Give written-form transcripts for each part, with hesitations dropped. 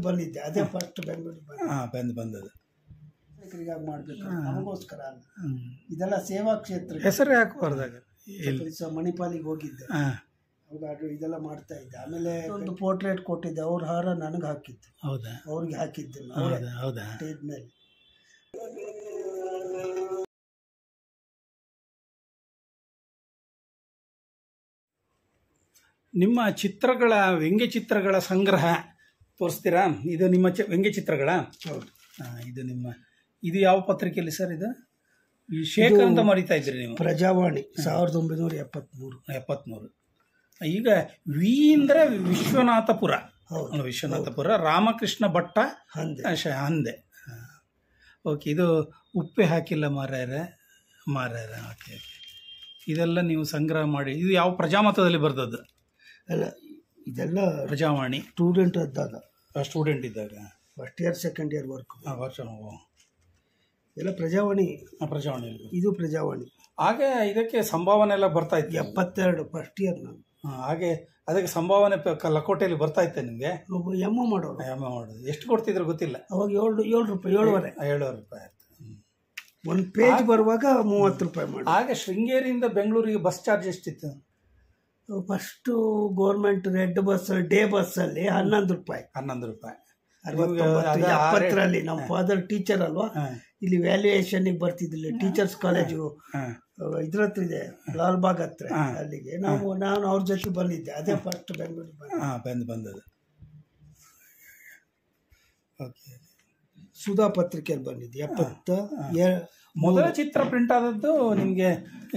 ಬಂದಿದ್ದೆ ಅದೇ ಫಸ್ಟ್ ಬೆಂಗಳೂರಿಗೆ ಬಂದದ್ದು ಮಾಡಬೇಕು ನಮಗೋಸ್ಕರ ಅಲ್ಲ. ಇದೆಲ್ಲ ಸೇವಾ ಕ್ಷೇತ್ರ. ಹೆಸರು ಹಾಕಬಾರ್ದಾಗ ಮಣಿಪಾಲಿಗೆ ಹೋಗಿದ್ದೆ, ಅವಾಗ ಅದು ಇದೆಲ್ಲ ಮಾಡ್ತಾ ಇದ್ದೆ. ಆಮೇಲೆ ಒಂದು ಪೋರ್ಟ್ರೇಟ್ ಕೊಟ್ಟಿದ್ದೆ, ಅವ್ರ ಹಾರ ನನಗೆ ಹಾಕಿದ್ದು. ಹೌದಾ? ಅವ್ರಿಗೆ ಹಾಕಿದ್ದು ಹೌದಾ? ಸ್ಟೇಜ್ ಮೇಲೆ. ನಿಮ್ಮ ಚಿತ್ರಗಳ ವ್ಯಂಗ್ಯ ಚಿತ್ರಗಳ ಸಂಗ್ರಹ ತೋರಿಸ್ತೀರಾ? ಇದು ನಿಮ್ಮ ವ್ಯಂಗ್ಯ ಚಿತ್ರಗಳ? ಹೌದು. ಇದು ಯಾವ ಪತ್ರಿಕೆಯಲ್ಲಿ ಸರ್? ಇದು ಈ ಶೇಖರ್ ಅಂತ ಮರಿತಾ ಇದ್ರಿ ನೀವು? ಪ್ರಜಾವಾಣಿ 1973. ಈಗ ವಿ ಅಂದ್ರೆ ವಿಶ್ವನಾಥಪುರ. ವಿಶ್ವನಾಥಪುರ, ರಾಮಕೃಷ್ಣ ಭಟ್ಟ ಹಂದೆ. ಓಕೆ, ಇದು ಉಪ್ಪೆ ಹಾಕಿಲ್ಲ ಮಾರ್ಯಾರ. ಓಕೆ, ಇದೆಲ್ಲ ನೀವು ಸಂಗ್ರಹ ಮಾಡಿ. ಇದು ಯಾವ ಪ್ರಜಾಮತದಲ್ಲಿ ಬರ್ದದ್ದು? ಅಲ್ಲ, ಇದೆಲ್ಲ ಪ್ರಜಾವಾಣಿ. ಸ್ಟೂಡೆಂಟ್ ಇದ್ದಾಗ first year second year work ಎಲ್ಲ ಪ್ರಜಾವಾಣಿ. ಇದು ಪ್ರಜಾವಾಣಿ. ಹಾಗೆ ಇದಕ್ಕೆ ಸಂಭಾವನೆ ಎಲ್ಲ ಬರ್ತಾ ಇತ್ತು. 72 ಫಸ್ಟ್ ಇಯರ್ ನಾನು. ಹಾಗೆ ಅದಕ್ಕೆ ಸಂಭಾವನೆ ಲಕೋಟೆಯಲ್ಲಿ ಬರ್ತಾ ಇತ್ತೆ ನಿಮಗೆ? ಎಮ್ಮ ಮಾಡೋದು. ಎಷ್ಟು ಕೊಡ್ತಿದ್ರು ಗೊತ್ತಿಲ್ಲ ಅವಾಗ 7 ರೂಪಾಯಿ, 7.5 ರೂಪಾಯಿ. ಒಂದು ಪೇಜ್ ಬರುವಾಗ 30 ರೂಪಾಯಿ ಮಾಡಿ. ಹಾಗೆ ಶೃಂಗೇರಿಯಿಂದ ಬೆಂಗಳೂರಿಗೆ ಬಸ್ ಚಾರ್ಜ್ ಎಷ್ಟಿತ್ತು? ಫಸ್ಟು ಗೌರ್ಮೆಂಟ್ ರೆಡ್ ಬಸ್ಸಲ್ಲಿ, ಡೇ ಬಸ್ಸಲ್ಲಿ 11 ರೂಪಾಯಿ. 70ರಲ್ಲಿ ನಮ್ಮ ಫಾದರ್ ಟೀಚರ್ ಅಲ್ವಾ, ಇಲ್ಲಿ ವ್ಯಾಲ್ಯೂಯೇಷನ್ಗೆ ಬರ್ತಿದ್ದಿಲ್ಲ. ಟೀಚರ್ಸ್ ಕಾಲೇಜು ಇದ್ರ ಹತ್ರ ಇದೆ, ಲಾಲ್ ಬಾಗ್ ಹತ್ರ. ಅಲ್ಲಿಗೆ ನಾನು ಅವ್ರ ಜೊತೆ ಬಂದಿದ್ದೆ. ಅದೇ ಫಸ್ಟ್ ಬೆಂಗಳೂರಿಗೆ ಬಂದದ್ದು. ಸುಧಾ ಪತ್ರಿಕೆಯಲ್ಲಿ ಬಂದಿದ್ದೆ. 70 ಮೊದಲ ಚಿತ್ರ ಪ್ರಿಂಟ್ ಆದದ್ದು ನಿಮಗೆ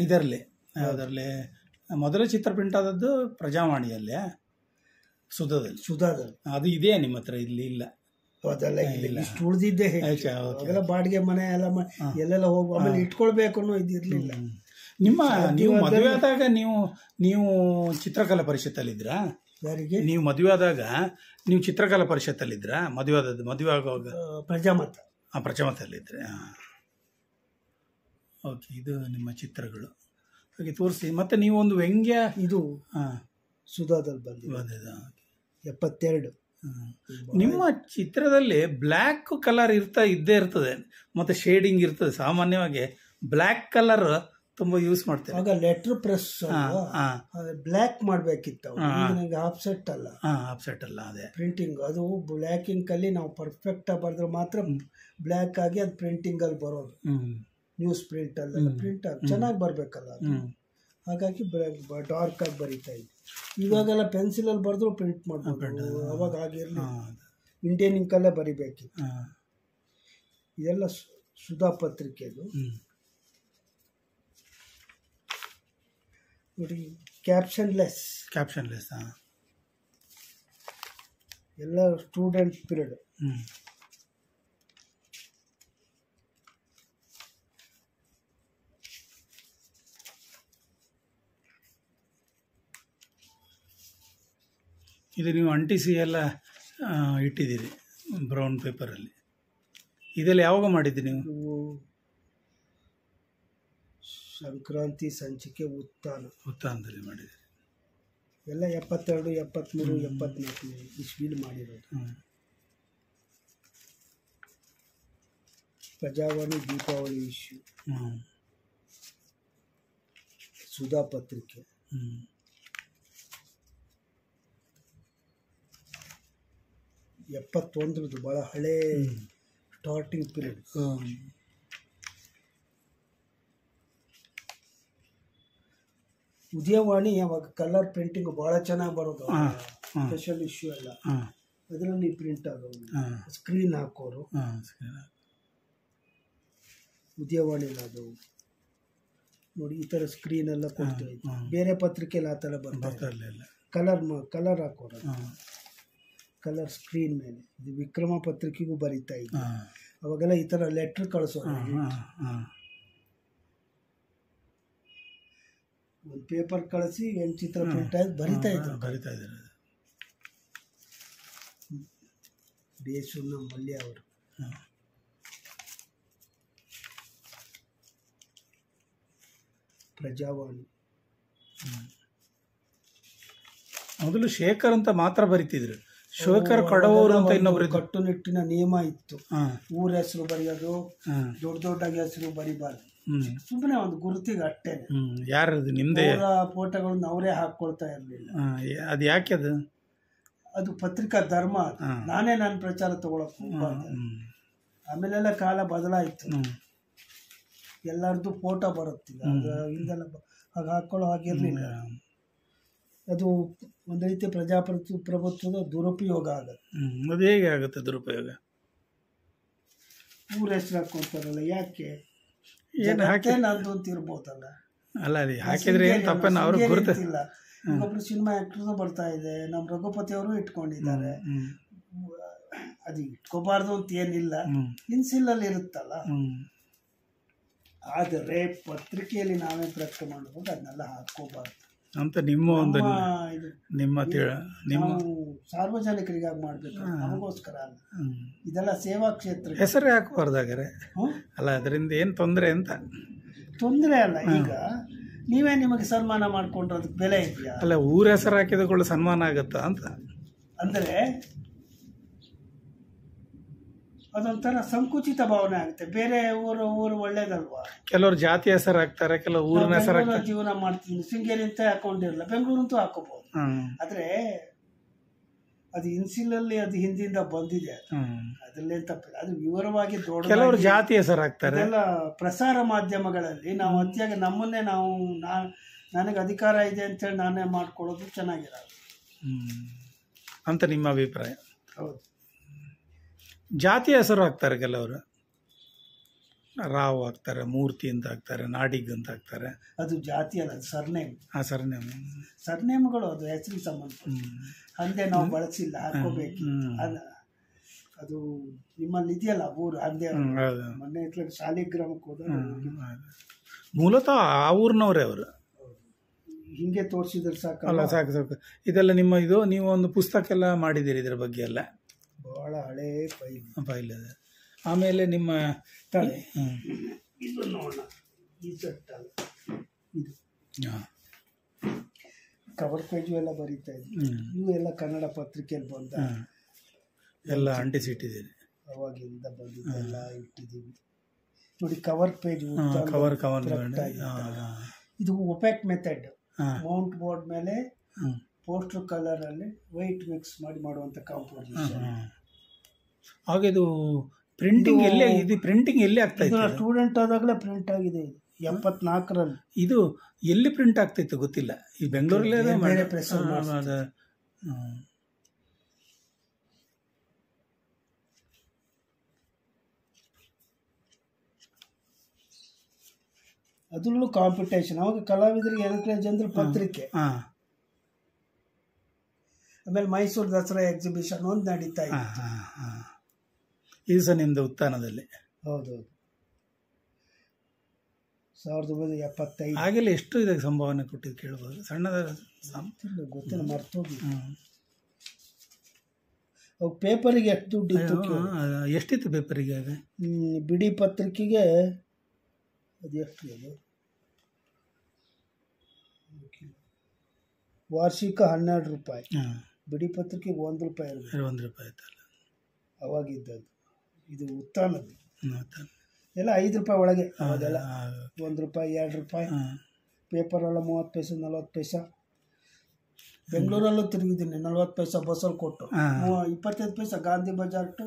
ಇದರಲ್ಲಿ ಯಾವುದರಲ್ಲಿ? ಮೊದಲ ಚಿತ್ರ ಪ್ರಿಂಟ್ ಆದದ್ದು ಪ್ರಜಾವಾಣಿಯಲ್ಲಿ, ಸುಧಾದಲ್ಲಿ. ಅದು ಇದೆ ನಿಮ್ಮ ಹತ್ರ? ಇಲ್ಲಿ ಇಲ್ಲ. ಅದೆಲ್ಲ ಇಷ್ಟು ಉಳಿದಿದ್ದೆ. ಅವೆಲ್ಲ ಬಾಡಿಗೆ ಮನೆ ಎಲ್ಲೆಲ್ಲ ಹೋಗುವ, ಆಮೇಲೆ ಇಟ್ಕೊಳ್ಬೇಕು ಅನ್ನೋ ಇದಿರ್ಲಿಲ್ಲ. ನೀವು ಮದುವೆ ಆದಾಗ ನೀವು ಚಿತ್ರಕಲಾ ಪರಿಷತ್ತಲ್ಲಿದ್ರಾ? ಯಾರಿಗೆ? ನೀವು ಮದುವೆ ಆದಾಗ ನೀವು ಚಿತ್ರಕಲಾ ಪರಿಷತ್ತಲ್ಲಿದ್ರಾ? ಮದುವೆ ಆಗುವಾಗ ಪ್ರಜಾಮತಲ್ಲಿದ್ದರೆ. ಓಕೆ, ಇದು ನಿಮ್ಮ ಚಿತ್ರಗಳು. ಹಾಗೆ ತೋರಿಸಿ. ಮತ್ತೆ ನೀವು ಒಂದು ವ್ಯಂಗ್ಯ, ಇದು ಸುಧಾದಲ್ಲಿ ಬಂದಿದೆ 72. ನಿಮ್ಮ ಚಿತ್ರದಲ್ಲಿ ಬ್ಲ್ಯಾಕ್ ಕಲರ್ ಇದ್ದೇ ಇರ್ತದೆ, ಮತ್ತೆ ಶೇಡಿಂಗ್ ಇರ್ತದೆ. ಸಾಮಾನ್ಯವಾಗಿ ಬ್ಲ್ಯಾಕ್ ಕಲರ್ ತುಂಬಾ ಯೂಸ್ ಮಾಡ್ತೇವೆ. ಆಗ ಲೆಟರ್ ಪ್ರೆಸ್ ಬ್ಲ್ಯಾಕ್ ಮಾಡ್ಬೇಕಿತ್ತು. ನನಗೆ ಆಫ್ಸೆಟ್ ಅಲ್ಲ ಅದೇ ಪ್ರಿಂಟಿಂಗ್. ಅದು ಬ್ಲ್ಯಾಕ್ ಇಂಕ್ ಅಲ್ಲಿ ನಾವು ಪರ್ಫೆಕ್ಟ್ ಆಗಿ ಬರೆದ್ರೆ ಮಾತ್ರ ಬ್ಲ್ಯಾಕ್ ಆಗಿ ಅದು ಪ್ರಿಂಟಿಂಗ್ ಅಲ್ಲಿ ಬರೋದು. ನ್ಯೂಸ್ ಪ್ರಿಂಟ್ ಅಲ್ಲ, ಪ್ರಿಂಟ್ ಚೆನ್ನಾಗಿ ಬರ್ಬೇಕಲ್ಲ ಅದು. ಹಾಗಾಗಿ ಡಾರ್ಕ್ ಆಗಿ ಬರೀತಾ ಇದ್ದೆ. ಇವಾಗೆಲ್ಲ ಪೆನ್ಸಿಲಲ್ಲಿ ಬರೆದ್ರು ಪ್ರಿಂಟ್ ಮಾಡ್ಬೋದು. ಅವಾಗ ಆಗಿರಲಿ ಇಂಡಿಯನ್ ಇಂಕಲ್ಲೇ ಬರಿಬೇಕಿತ್ತು. ಇದೆಲ್ಲ ಸುಧಾ ಪತ್ರಿಕೆದು ನೋಡಿ. ಕ್ಯಾಪ್ಷನ್ಲೆಸ್ ಎಲ್ಲ ಸ್ಟೂಡೆಂಟ್ ಪೀರಿಯಡ್. ಇದು ನೀವು ಅಂಟಿಸಿ ಎಲ್ಲ ಇಟ್ಟಿದ್ದೀರಿ ಬ್ರೌನ್ ಪೇಪರಲ್ಲಿ. ಇದೆಲ್ಲ ಯಾವಾಗ ಮಾಡಿದ್ದೀರಿ ನೀವು? ಸಂಕ್ರಾಂತಿ ಸಂಚಿಕೆ ಉತ್ಥಾನದಲ್ಲಿ ಮಾಡಿದ್ದೀರಿ. ಎಲ್ಲ 72, 73, 74 ಇಸ್ವಿಲಿ ಮಾಡಿರೋದು. ಪ್ರಜಾವಾಣಿ ದೀಪಾವಳಿ ಇಶ್ಯೂ, ಸುಧಾ ಪತ್ರಿಕೆ. 71 ಬಹಳ ಹಳೇ ಸ್ಟಾರ್ಟಿಂಗ್ ಪೀರಿಯಡ್. ಉದಯವಾಣಿ ಅವಾಗ ಕಲರ್ ಪ್ರಿಂಟಿಂಗ್ ಬಹಳ ಚೆನ್ನಾಗಿ ಬರೋದು. ಸ್ಪೆಷಲ್ ಇಶ್ಯೂ ಎಲ್ಲ ಅದರಲ್ಲಿ ಪ್ರಿಂಟ್ ಆಗೋದು, ಸ್ಕ್ರೀನ್ ಹಾಕೋರು. ಉದಯವಾಣಿಲಿ ಅದು ನೋಡಿ, ಈ ಥರ ಸ್ಕ್ರೀನ್ ಎಲ್ಲ ಕೊಡ್ತಾ ಇತ್ತು. ಬೇರೆ ಪತ್ರಿಕೆಯಲ್ಲಿ ಆ ಥರ ಬರ್ತಾ ಇರಲಿಲ್ಲ. ಕಲರ್ ಹಾಕೋರು, ಕಲರ್ ಸ್ಕ್ರೀನ್ ಮೇಲೆ. ಇದು ವಿಕ್ರಮ ಪತ್ರಿಕೆಗೂ ಬರೀತಾ ಇತ್ತು. ಅವಾಗೆಲ್ಲ ಈ ಥರ ಲೆಟ್ರ್ ಕಳಿಸೋರು. ಒಂದು ಪೇಪರ್ ಕಳಿಸಿ ಏನು ಚಿತ್ರ ಪ್ರಿಂಟ್ ಆಗಿ ಬರಿತಾ ಇದ್ರು. ಬೇಸುನ ಮಲ್ಯ ಅವರು. ಪ್ರಜಾವಾಣಿ. ಮೊದಲು ಶೇಖರ್ ಅಂತ ಮಾತ್ರ ಬರಿತಿದ್ರು, ಶಿವಕರ್ ಕಡವೂರು ಅಂತ ಇನ್ನೊಬ್ರು ಇದ್ರು. ಕಟ್ಟುನಿಟ್ಟಿನ ನಿಯಮ ಇತ್ತು. ಹಾ ಊರ ಹೆಸರು ಬರೆಯೋದು, ಹಾ ದೊಡ್ಡ ದೊಡ್ಡ ಹೆಸರು ಬರಿಬಾರ್ದು. ಹ್ಮ್ ಸುಮ್ಮನೆ ಒಂದು ಗುರುತಿಗೆ ಅಷ್ಟೇನೆ. ಯಾರದು ನಿಮ್ದೇ? ಅವರ ಫೋಟೋಗಳನ್ನ ಅವರೇ ಹಾಕೊಳ್ತಾ ಇರಲಿಲ್ಲ. ಅದು ಯಾಕೆ ಅದು? ಅದು ಪತ್ರಿಕಾ ಧರ್ಮ. ನಾನೇ ನನ್ನ ಪ್ರಚಾರ ತಗೊಳಕ್ ಹೋಗ್ಬಾರ್ದು. ಆಮೇಲೆಲ್ಲ ಕಾಲ ಬದಲಾಯಿತು. ಎಲ್ಲರದ್ದು ಫೋಟೋ ಬರುತ್ತಿಲ್ಲ. ಹಿಂದೆಲ್ಲ ಹಾಗೆ ಹಾಕೊಳ್ಳೋ ಹಾಗಿರ್ಲಿಲ್ಲ. ಅದು ಒಂದು ರೀತಿ ಪ್ರಜಾಪ್ರಭುತ್ವದ ದುರುಪಯೋಗ ಆಗುತ್ತೆ. ಅದು ಹೇಗೆ ಆಗುತ್ತೆ ದುರುಪಯೋಗ? ಊರ ಹೆಸರು ಹಾಕೊಂತಾರಲ್ಲ, ಯಾಕೆ ಹಾಕಿ ನಂದು ಅಂತ ಇರ್ಬೋದಲ್ಲ. ಅಲ್ಲ ಅದು ಹಾಕಿದ್ರೆ ಏನು ತಪ್ಪೇನು? ಅವ್ರು ಗುರುತಿಲ್ಲ. ಒಬ್ರು ಸಿನಿಮಾ ಆಕ್ಟರ್ಸ್ ಬರ್ತಾ ಇದೆ, ನಮ್ಮ ರಘುಪತಿ ಅವರು ಇಟ್ಕೊಂಡಿದ್ದಾರೆ. ಅದು ಇಟ್ಕೋಬಾರ್ದು ಅಂತ ಏನಿಲ್ಲ, ಇನ್ಸಿಲಲ್ಲಿ ಇರುತ್ತಲ್ಲ. ಆದರೆ ಪತ್ರಿಕೆಯಲ್ಲಿ ನಾವೇ ಪ್ರಕಟ ಮಾಡಬಹುದು, ಅದನ್ನೆಲ್ಲ ಹಾಕೋಬಾರ್ದು ಅಂತ ನಿಮ್ಮ ಒಂದು ನಿಮ್ಮ ಸಾರ್ವಜನಿಕರಿಗಾಗಿ ಮಾಡ್ಬೇಕು, ನಮಗೋಸ್ಕರ ಅಲ್ಲ. ಇದೆಲ್ಲ ಸೇವಾ ಕ್ಷೇತ್ರ. ಹೆಸರು ಹಾಕಬಾರ್ದಾಗಾರೆ ಅಲ್ಲ, ಅದರಿಂದ ಏನು ತೊಂದರೆ ಅಂತ? ತೊಂದರೆ ಅಲ್ಲ. ಈಗ ನೀವೇ ನಿಮಗೆ ಸನ್ಮಾನ ಮಾಡ್ಕೊಂಡ್ರೆ ಅದಕ್ಕೆ ಬೆಲೆ ಇದೆಯಾ? ಅಲ್ಲ, ಊರ ಹೆಸರು ಹಾಕಿದಗಳು ಸನ್ಮಾನ ಆಗುತ್ತಾ ಅಂತ. ಅಂದರೆ ಅದೊಂಥರ ಸಂಕುಚಿತ ಭಾವನೆ ಆಗುತ್ತೆ. ಬೇರೆ ಊರು ಒಳ್ಳೇದಲ್ವಾ? ಕೆಲವರು ಜಾತಿ ಹೆಸರು ಹಾಕ್ತಾರೆ, ಕೆಲವು ಊರಿನ ಹೆಸರು ಜೀವನ ಮಾಡ್ತೀನಿ, ಶೃಂಗೇರಿ ಅಂತ ಹಾಕೊಂಡಿರಲ್ಲ, ಬೆಂಗಳೂರು ಅಂತೂ ಹಾಕೋಬಹುದು. ಆದ್ರೆ ಅದು ಇನ್ಸಿಲಲ್ಲಿ ಅದು ಹಿಂದಿಂದ ಬಂದಿದೆ, ಅದ್ರಲ್ಲೇನು ತಪ್ಪಿಲ್ಲ. ಅದು ವಿವರವಾಗಿ ಕೆಲವರು ಜಾತಿ ಹೆಸರು ಹಾಕ್ತಾರೆ. ಎಲ್ಲ ಪ್ರಸಾರ ಮಾಧ್ಯಮಗಳಲ್ಲಿ ನಾವು ಅತಿಯಾಗಿ ನಮ್ಮನ್ನೇ ನನಗೆ ಅಧಿಕಾರ ಇದೆ ಅಂತೇಳಿ ನಾನೇ ಮಾಡ್ಕೊಳ್ಳೋದು ಚೆನ್ನಾಗಿರಲ್ಲ ಅಂತ ನಿಮ್ಮ ಅಭಿಪ್ರಾಯ? ಹೌದು. ಜಾತಿ ಹೆಸರು ಹಾಕ್ತಾರೆ ಕೆಲವರು. ರಾವ್ ಹಾಕ್ತಾರೆ, ಮೂರ್ತಿ ಅಂತ ಹಾಕ್ತಾರೆ, ನಾಡಿಗ್ ಅಂತ ಹಾಕ್ತಾರೆ. ಅದು ಜಾತಿ ಅಲ್ಲ, ಅದು ಸರ್ನೇಮ್. ಸರ್ನೇಮ್ಗಳು ಅದು ಹೆಸರಿಗೆ ಸಂಬಂಧಪಟ್ಟ. ಹಂದೆ ನಾವು ಬಳಸಿಲ್ಲ, ಹಾಕೋಬೇಕು. ಅದು ನಿಮ್ಮಲ್ಲಿ ಇದೆಯಲ್ಲ ಊರು, ಹಂದೆ. ಮೊನ್ನೆ ಶಾಲಿಗ್ರಾಮಕ್ಕೆ ಹೋದ, ಮೂಲತಃ ಆ ಊರಿನವರೇ ಅವರು. ಹಿಂಗೆ ತೋರಿಸಿದ್ರೆ ಸಾಕು. ಅಲ್ಲ, ಸಾಕು. ಇದೆಲ್ಲ ನಿಮ್ಮ ಇದು, ನೀವು ಒಂದು ಪುಸ್ತಕ ಎಲ್ಲ ಮಾಡಿದ್ದೀರಿ ಇದ್ರ ಬಗ್ಗೆ ಎಲ್ಲ? ಬಹಳ ಹಳೇ ಫೈಲ್ ಇದೆ. ಆಮೇಲೆ ನಿಮ್ಮ ತಲೆ ಇದು ನೋಡೋಣ, ಈ ಸೆಟ್ಟಲ್ಲ ಇದು ಕವರ್ ಪೇಜು ಎಲ್ಲ ಬರೀತಾ ಇದ್ವಿ. ಇವು ಎಲ್ಲ ಕನ್ನಡ ಪತ್ರಿಕೆಯಲ್ಲಿ ಬಂದ ಎಲ್ಲ ಅಂಟಿಸಿಟ್ಟಿದ್ದೀರಿ, ಅವಾಗಿಂದ ಬಂದಿದ್ದೆಲ್ಲ ಇಟ್ಟಿದ್ದೀವಿ ನೋಡಿ. ಕವರ್ ಪೇಜ್ ಇದು ಒಪೆಕ್ ಮೆಥಡ್. ಮೌಂಟ್ ಬೋರ್ಡ್ ಮೇಲೆ ಪೋಸ್ಟರ್ ಕಲರ್ ಅಲ್ಲಿ ವೈಟ್ ಮಿಕ್ಸ್ ಮಾಡಿ ಮಾಡುವಂತ ಕಾಂಪೋಸಿಷನ್. ಹಾಗೆ ಇದು ಪ್ರಿಂಟಿಂಗ್ ಎಲ್ಲೇ, ಇದು ಪ್ರಿಂಟಿಂಗ್ ಎಲ್ಲಿ ಆಗ್ತಾ ಇತ್ತು? ಸ್ಟೂಡೆಂಟ್ ಆದಾಗಲೇ ಪ್ರಿಂಟ್ ಆಗಿದೆ. 74ರಲ್ಲಿ ಇದು ಎಲ್ಲಿ ಪ್ರಿಂಟ್ ಆಗ್ತಿತ್ತು ಗೊತ್ತಿಲ್ಲ. ಈ ಬೆಂಗಳೂರಲ್ಲೇ ಬೇರೆ ಪ್ರೆಸ್ ಅದ್ರಲ್ಲೂ ಕಾಂಪಿಟೇಷನ್. ಅವಾಗ ಕಲಾವಿದರಿಗೆ ಎನ್ಕರೇಜ್ ಅಂದ್ರೆ ಪತ್ರಿಕೆ. ಆಮೇಲೆ ಮೈಸೂರು ದಸರಾ ಎಕ್ಸಿಬಿಷನ್ ಒಂದು ನಡೀತಾ ಇತ್ತು. ಇದು ಸಹ ನಿಮ್ದು ಉತ್ಥಾನದಲ್ಲಿ? ಹೌದೌದು, 1975. ಹಾಗೆಲ್ಲ ಎಷ್ಟು ಇದಕ್ಕೆ ಸಂಭಾವನೆ ಕೊಟ್ಟಿದ್ದು ಕೇಳ್ಬೋದು? ಸಣ್ಣದ ಗೊತ್ತಿಲ್ಲ, ಮರ್ತೋಗಿ. ಅವು ಪೇಪರಿಗೆ ಎಷ್ಟು ದುಡ್ಡು ಇತ್ತು? ಎಷ್ಟಿತ್ತು ಪೇಪರಿಗೆ? ಅದೇ ಬಿಡಿ ಪತ್ರಿಕೆಗೆ ಅದು ಎಷ್ಟು? ಅದು ವಾರ್ಷಿಕ 12 ರೂಪಾಯಿ. ಬಿಡಿ ಪತ್ರಿಕೆಗೆ 1 ರೂಪಾಯಿ ಇರಬೇಕು. 1 ರೂಪಾಯಿ ಆಯ್ತಲ್ಲ ಅವಾಗಿದ್ದದ್ದು. ಇದು ಉತ್ಥಾನದ್ದು ಎಲ್ಲ 5 ರೂಪಾಯಿ ಒಳಗೆ. ಅವಾಗೆಲ್ಲ 1 ರೂಪಾಯಿ, 2 ರೂಪಾಯಿ. ಪೇಪರೆಲ್ಲ 30 ಪೈಸೆ, 40 ಪೈಸೆ. ಬೆಂಗಳೂರಲ್ಲೂ ತಿರುಗಿದ್ದೀನಿ, 40 ಪೈಸೆ ಬಸ್ಸಲ್ಲಿ ಕೊಟ್ಟು. 25 ಪೈಸೆ ಗಾಂಧಿ ಬಜಾರ್ ಟು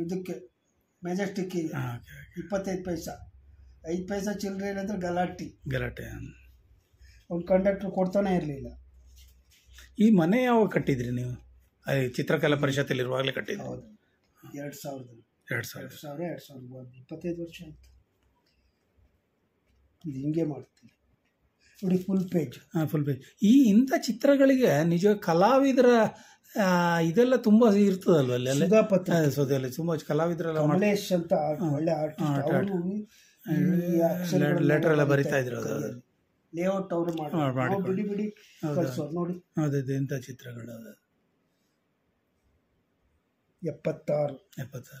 ಇದಕ್ಕೆ ಮೆಜೆಸ್ಟಿಕ್ಕಿಗೆ 25 ಪೈಸೆ. 5 ಪೈಸೆ ಚಿಲ್ಲರೆ ಇಲ್ಲಂದ್ರೆ ಗಲಾಟೆ. ಅವ್ನು ಕಂಡಕ್ಟರ್ ಕೊಡ್ತಾನೆ ಇರಲಿಲ್ಲ. ಈ ಮನೆ ಯಾವಾಗ ಕಟ್ಟಿದ್ರಿ ನೀವು? ಚಿತ್ರಕಲಾ ಪರಿಷತ್ತಲ್ಲಿ ಇರುವಾಗಲೇ ಕಟ್ಟಿದ್ರಿ? ಹೌದು, 2000. 25 ವರ್ಷ ಆಯ್ತು. ಇದು ಹಿಂಗೆ ಮಾಡ್ತೀವಿ ನೋಡಿ, ಫುಲ್ ಪೇಜ್. ಈ ಇಂಥ ಚಿತ್ರಗಳಿಗೆ ನಿಜ ಕಲಾವಿದರ ಇದೆಲ್ಲ ತುಂಬಾ ಇರ್ತದಲ್ವ ಅಲ್ಲಿ? ಸೌದೆಯಲ್ಲಿ ತುಂಬಾ ಕಲಾವಿದರೆಲ್ಲ. ಕಮಲೇಶ್ ಅಂತ ಒಳ್ಳೆ ಆರ್ಟಿಸ್ಟ್, ಲೆಟರ್ ಎಲ್ಲ ಬರಿತಾ ಇದ್ರು. ಲೇಔಟ್ ಅವರು ಮಾಡಿ ಬಿಡಿ ಕಳಿಸೋರು ನೋಡಿ. ಹೌದು, ಇಂಥ ಚಿತ್ರಗಳು 76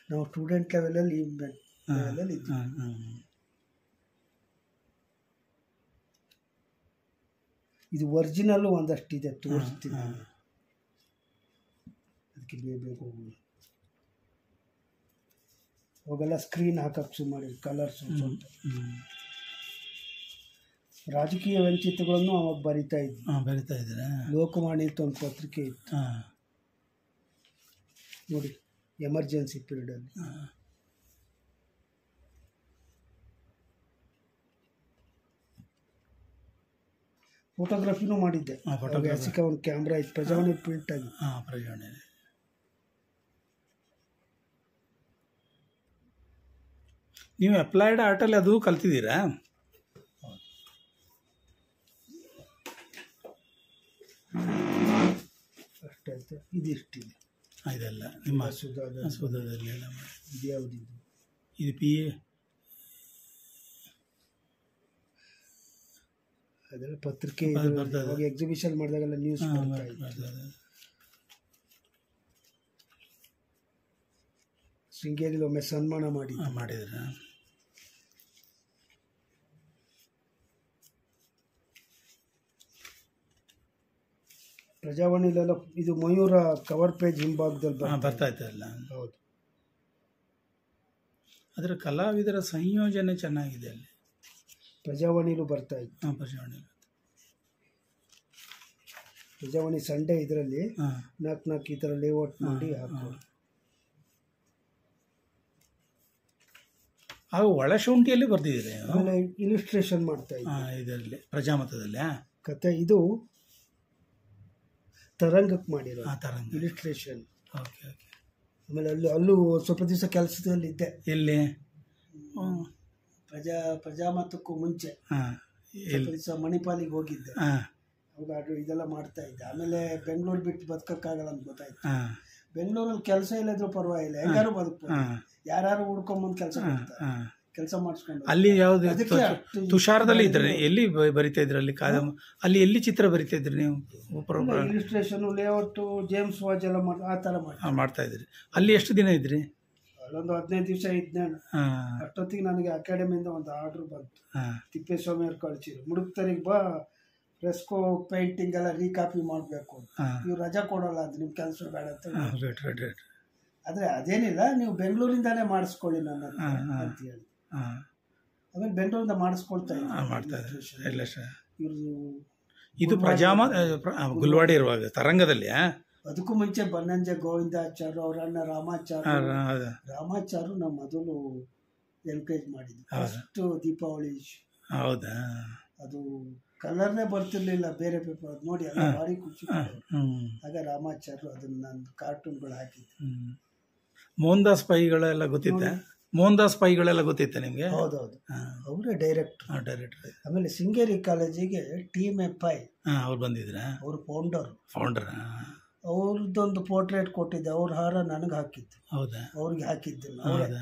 ನಾವು ಸ್ಟೂಡೆಂಟ್ ಲೆವೆಲಲ್ಲಿ ಇದ್ವಿ. ಇದು ಒರಿಜಿನಲ್ಲು ಒಂದಷ್ಟಿದೆ, ತೋರಿಸ್ತೀನಿ. ಅದಕ್ಕೆ ಬೇಗ ಹೋಗೋದು. ಅವಾಗೆಲ್ಲ ಸ್ಕ್ರೀನ್ ಹಾಕಕ್ಕೆ ಸುಮಾರು ಕಲರ್ಸು ಸ್ವಲ್ಪ. ರಾಜಕೀಯ ವಂಚಿತಗಳನ್ನು ಅವಾಗ ಬರಿತಾ ಇದ್ದಾರೆ. ಲೋಕವಾಣಿ ಅಂತ ಒಂದು ಪತ್ರಿಕೆ ಇತ್ತು ನೋಡಿ, ಎಮರ್ಜೆನ್ಸಿ ಪೀರಿಯಡಲ್ಲಿ. ಫೋಟೋಗ್ರಫಿನೂ ಮಾಡಿದ್ದೆ. ವ್ಯಾಸಿಕ ಒಂದು ಕ್ಯಾಮ್ರಾ ಇತ್ತು, ಪ್ರಜಾವಾಣಿ ಪ್ರಿಂಟ್ ಆಗಿ. ಪ್ರಜಾವಾಣಿ. ನೀವು ಅಪ್ಲೈಡ್ ಆರ್ಟಲ್ಲಿ ಅದು ಕಲ್ತಿದ್ದೀರಾ? ಅಷ್ಟಾಯ್ತು. ಇದಿಷ್ಟಿದೆ ಇದೆಲ್ಲ ನಿಮ್ಮ ಸುಧಾದಲ್ಲಿ ಎಲ್ಲ ಮಾಡಿ. ಇದು ಯಾವುದಿದು? ಇದು PA. ಅದೆಲ್ಲ ಪತ್ರಿಕೆ ಎಕ್ಸಿಬಿಷನ್ ಮಾಡಿದಾಗೆಲ್ಲ ನ್ಯೂಸ್ ಶೃಂಗೇರಿಲಿ ಒಮ್ಮೆ ಸನ್ಮಾನ ಮಾಡಿದ್ರ. ಪ್ರಜಾವಾಣಿಲೆಲ್ಲ ಇದು ಮಯೂರ ಕವರ್ ಪೇಜ್ ಹಿಂಭಾಗದಲ್ಲಿ ಬರ್ತಾ ಇತ್ತಲ್ಲ. ಹೌದು. ಅದರ ಕಲಾವಿದರ ಸಂಯೋಜನೆ ಚೆನ್ನಾಗಿದೆ ಅಲ್ಲಿ. ಪ್ರಜಾವಾಣಿಲೂ ಬರ್ತಾ ಇತ್ತು. ಪ್ರಜಾವಾಣಿ ಸಂಡೇ ಇದರಲ್ಲಿ 4 ಈ ಥರ ಲೇಔಟ್ ಮಾಡಿ ಹಾಕೋದು. ಹಾಗೂ ಒಳಶುಂಠಿಯಲ್ಲಿ ಬರ್ತಿದ್ದೀರಿ. ಆಮೇಲೆ ಇಲಿಸ್ಟ್ರೇಷನ್ ಮಾಡ್ತಾ ಇದ್ದೆ ಇದರಲ್ಲಿ ಪ್ರಜಾಮತದಲ್ಲಿ ಕತೆ. ಇದು ತರಂಗಕ್ಕೆ ಮಾಡಿರೋ ಇಲಿಸ್ಟ್ರೇಷನ್. ಆಮೇಲೆ ಅಲ್ಲೂ ಸ್ವಲ್ಪ ದಿವಸ ಕೆಲಸದಲ್ಲಿ ಇದ್ದೆ. ಎಲ್ಲಿ? ಪ್ರಜಾಮತಕ್ಕೂ ಮುಂಚೆ ಸ್ವಲ್ಪ ದಿವಸ ಮಣಿಪಾಲಿಗೆ ಹೋಗಿದ್ದೆ. ಅವಾಗ ಇದೆಲ್ಲ ಮಾಡ್ತಾ ಇದ್ದೆ. ಆಮೇಲೆ ಬೆಂಗಳೂರು ಬಿಟ್ಟು ಬದುಕಕ್ಕಾಗಲ್ಲ ಅಂತ ಗೊತ್ತಾಯ್ತು. ಬೆಂಗಳೂರಲ್ಲಿ ಕೆಲಸ ಇಲ್ಲದ್ರು ಪರವಾಗಿಲ್ಲ, ಹೆಂಗಾರು ಬದುಕ್ಬೋದು. ಯಾರು ಹುಡ್ಕೊಂಬಂದು ಕೆಲಸ ಮಾಡಿಸ್ಕೊಂಡು. ಅಲ್ಲಿ ಯಾವ್ದು ತುಷಾರದಲ್ಲಿ ಇದ್ರೆ ಎಲ್ಲಿ ಬರಿತಾ ಇದ್ರಿ? ಅಲ್ಲಿ ಅಲ್ಲಿ ಎಲ್ಲಿ ಚಿತ್ರ ಬರಿತಾ ಇದ್ರಿ ನೀವು? ಇಲಿಸ್ಟ್ರೇಷನ್, ಲೇಔಟ್, ಜೇಮ್ಸ್ ವಾಜ್ ಎಲ್ಲ ಆ ಥರ ಮಾಡ್ತಾ ಇದ್ರಿ. ಅಲ್ಲಿ ಎಷ್ಟು ದಿನ ಇದ್ರಿ? ಅಲ್ಲೊಂದು 15 ದಿವಸ ಇದ್ದೆ. ಅಷ್ಟೊತ್ತಿಗೆ ನನಗೆ ಅಕಾಡೆಮಿಯಿಂದ ಒಂದು ಆರ್ಡರ್ ಬಂತು. ತಿಪ್ಪೇಸ್ವಾಮಿ ಅವ್ರು ಕಳಿಸಿದ್ರು, ಮುಡುಕ್ತರಿಗೆ ಬಾ, ಫ್ರೆಸ್ಕೋ ಪೇಂಟಿಂಗ್ ಎಲ್ಲ ರೀಕಾಪಿ ಮಾಡಬೇಕು. ನೀವು ರಜಾ ಕೊಡೋಲ್ಲ ಅದು, ನಿಮ್ಮ ಕೆಲಸ ಬೇಡ ಅಂತ. ಆದರೆ ಅದೇನಿಲ್ಲ, ನೀವು ಬೆಂಗಳೂರಿಂದಾನೇ ಮಾಡಿಸ್ಕೊಳ್ಳಿ ನನ್ನ ಅಂತ ಹೇಳಿ. ಆಮೇಲೆ ಬೆಂಗಳೂರಿಂದ ಮಾಡಿಸ್ಕೊಳ್ತಾ ಇದ್ರು. ಇದು ಗುಲ್ವಾಡಿ ಇರುವಾಗ ತರಂಗದಲ್ಲಿ. ಅದಕ್ಕೂ ಮುಂಚೆ ಬನ್ನಂಜೆ ಗೋವಿಂದಾಚಾರ್ಯ ಅವ್ರ ಅಣ್ಣ ರಾಮಾಚಾರ್ಯ ನಮ್ಮ ಮೊದಲು ಎನ್ಕರೇಜ್ ಮಾಡಿದ್ರು. ಫಸ್ಟ್ ದೀಪಾವಳಿ. ಹೌದಾ? ಅದು ಕಲರ್ನೇ ಬರ್ತಿರ್ಲಿಲ್ಲ, ಬೇರೆ ಪೇಪರ್. ಅದು ನೋಡಿ ಎಲ್ಲ ಭಾರಿ ಖುಷಿ. ಆಗ ರಾಮಾಚಾರ್ಯ ಅದನ್ನ ನಾನು ಕಾರ್ಟೂನ್ಗಳು ಹಾಕಿದ್ದೆ. ಮೋಹನ್ದಾಸ್ ಪೈಗಳೆಲ್ಲ ಗೊತ್ತಿತ್ತ? ಮೋಹನ್ದಾಸ್ ಪೈಗಳೆಲ್ಲ ಗೊತ್ತಿತ್ತ ನಿಮಗೆ? ಹೌದೌದು, ಅವರೇ ಡೈರೆಕ್ಟರ್. ಆಮೇಲೆ ಶೃಂಗೇರಿ ಕಾಲೇಜಿಗೆ ಟೀಮ್ ಪೈ ಅವ್ರು ಬಂದಿದ್ರ? ಅವ್ರು ಫೌಂಡರ್. ಅವ್ರದ್ದೊಂದು ಪೋರ್ಟ್ರೇಟ್ ಕೊಟ್ಟಿದ್ದೆ. ಅವ್ರ ಹಾರ ನನಗೆ ಹಾಕಿದ್ದು. ಹೌದಾ? ಅವ್ರಿಗೆ ಹಾಕಿದ್ದಿಲ್ಲ.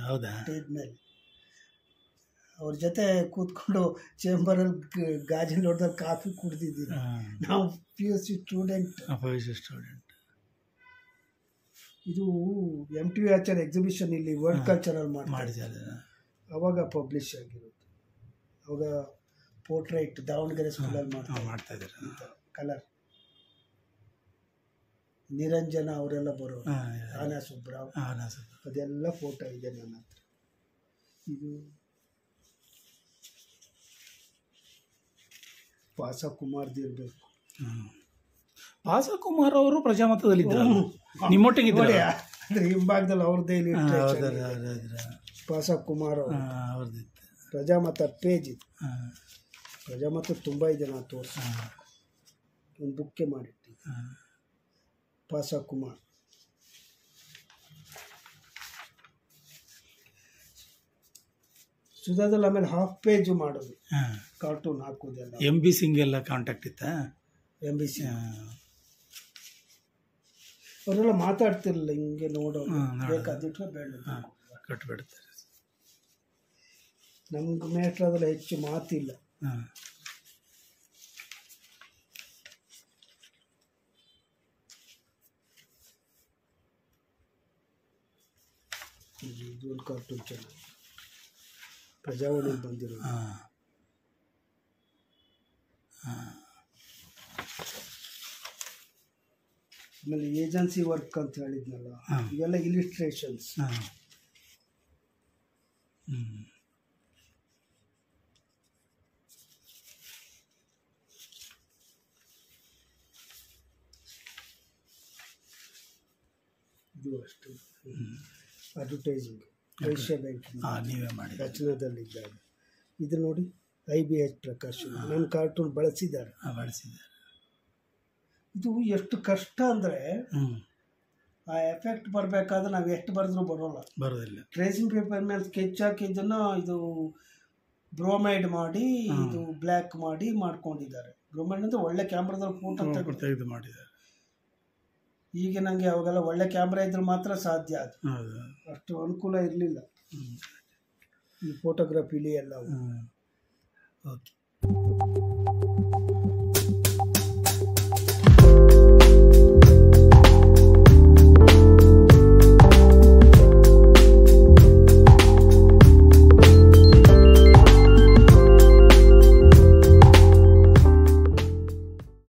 ಹೌದಾ? ಸ್ಟೇಜ್ ಮೇಲೆ ಅವ್ರ ಜೊತೆ ಕೂತ್ಕೊಂಡು ಚೇಂಬರಲ್ಲಿ ಗಾಜಿನ ಲೋಟದಲ್ಲಿ ಕಾಫಿ ಕುಡ್ದಿದ್ದೀವಿ ನಾವು. PUC student. ಇದು MTV ಆಚಾರ್ಯ ಎಕ್ಸಿಬಿಷನ್ ಇಲ್ಲಿ ವರ್ಲ್ಡ್ ಕಲ್ಚರಲ್ ಮಾಡಿದ್ದಾರೆ. ಅವಾಗ ಪಬ್ಲಿಷ್ ಆಗಿರೋದು. ಅವಾಗ ಪೋರ್ಟ್ರೈಟ್ ದಾವಣಗೆರೆ ಸ್ಕೂಲಲ್ಲಿ ಮಾಡ್ತಾ ಇದ್ದಾರೆ. ಕಲರ್ ನಿರಂಜನ ಅವರೆಲ್ಲ ಬರೋರು. ಆನಾ ಸುಬ್ರಾವ್ ಅದೆಲ್ಲ ಫೋಟೋ ಇದೆ ನನ್ನ ಹತ್ರ. ಇದು ಪಾಸ ಕುಮಾರ್ದು ಇರಬೇಕು. ಪಾಸ ಕುಮಾರ್ ಅವರು ಪ್ರಜಾಮತದಲ್ಲಿದ್ದರು, ನಿಮ್ಮೊಟ್ಟಿಗೆ ಇದ್ದಾರೆ. ಅಂದ್ರೆ ಹಿಂಭಾಗದಲ್ಲಿ ಅವ್ರದ್ದೇ ಪಾಸ ಕುಮಾರ್ ಅವ್ರದ್ದು ಪ್ರಜಾಮತ ಪೇಜ್ ಇದೆ. ಪ್ರಜಾಮತ ತುಂಬ ಇದೆ, ನಾನು ತೋರಿಸ ಒಂದು ಬುಕ್ಕೆ ಮಾಡಿಟ್ಟಿದ್ದೆ. ಪಾಸ ಕುಮಾರ್ ಸುಧಾದಲ್ಲಿ. ಆಮೇಲೆ ಹಾಫ್ ಪೇಜ್ ಮಾಡೋದು, ಕಾರ್ಟೂನ್ ಹಾಕೋದೆಲ್ಲ. MB ಸಿಂಗ್ ಎಲ್ಲ ಕಾಂಟ್ಯಾಕ್ಟ್ ಇತ್ತ? MB ಸಿಂಗ್ ಅವರೆಲ್ಲ ಮಾತಾಡ್ತಿರ್ಲಿಲ್ಲ, ಹಿಂಗೆ ನೋಡೋದು ಬೇಕಾದಿಟ್ರೆ ಬೇಡ ಕಟ್ಬಿಡ್ತಾರೆ. ನಮ್ಗೆ ಮೇಟ್ರದಲ್ಲ ಹೆಚ್ಚು ಮಾತಿಲ್ಲ. ಇದೊಂದು ಕಾರ್ಟೂನ್ ಚೆನ್ನಾಗಿ ಪ್ರಜಾವಾಣಿ ಬಂದಿರೋ. ಆಮೇಲೆ ಏಜೆನ್ಸಿ ವರ್ಕ್ ಅಂತ ಹೇಳಿದ್ನಲ್ಲ, ಇವೆಲ್ಲ ಇಲಿಸ್ಟ್ರೇಷನ್ಸ್. ಇದು ಅಷ್ಟು ಅಡ್ವರ್ಟೈಸಿಂಗ್ ಏಷ್ಯಾ ಬ್ಯಾಂಕ್ ನೀವೇ ಮಾಡಿ ರಚನಾದಲ್ಲಿದ್ದಾಗ. ಇದು ನೋಡಿ IBH ಪ್ರಕಾಶ್ ನನ್ನ ಕಾರ್ಟೂನ್ ಬಳಸಿದ್ದಾರೆ. ಇದು ಎಷ್ಟು ಕಷ್ಟ ಅಂದರೆ ಆ ಎಫೆಕ್ಟ್ ಬರಬೇಕಾದ್ರೆ ನಾವು ಎಷ್ಟು ಬರೆದ್ರೂ ಬರೋದಿಲ್ಲ. ಟ್ರೇಸಿಂಗ್ ಪೇಪರ್ ಮೇಲೆ ಸ್ಕೆಚ್ ಹಾಕಿ ಇದನ್ನು ಇದು ಬ್ರೋಮೈಡ್ ಮಾಡಿ ಇದು ಬ್ಲ್ಯಾಕ್ ಮಾಡಿ ಮಾಡ್ಕೊಂಡಿದ್ದಾರೆ. ಬ್ರೋಮೈಡ್ ಅಂದರೆ ಒಳ್ಳೆ ಕ್ಯಾಮ್ರಾದಲ್ಲಿ ಫೋಟೋ ತೆಗೆದು ಮಾಡಿದ್ದಾರೆ. ಈಗ ನನಗೆ ಅವಾಗೆಲ್ಲ ಒಳ್ಳೆ ಕ್ಯಾಮ್ರಾ ಇದ್ರೆ ಮಾತ್ರ ಸಾಧ್ಯ. ಅದು ಅಷ್ಟು ಅನುಕೂಲ ಇರಲಿಲ್ಲ ಈ ಫೋಟೋಗ್ರಫಿಲಿ ಎಲ್ಲ. ಓಕೆ.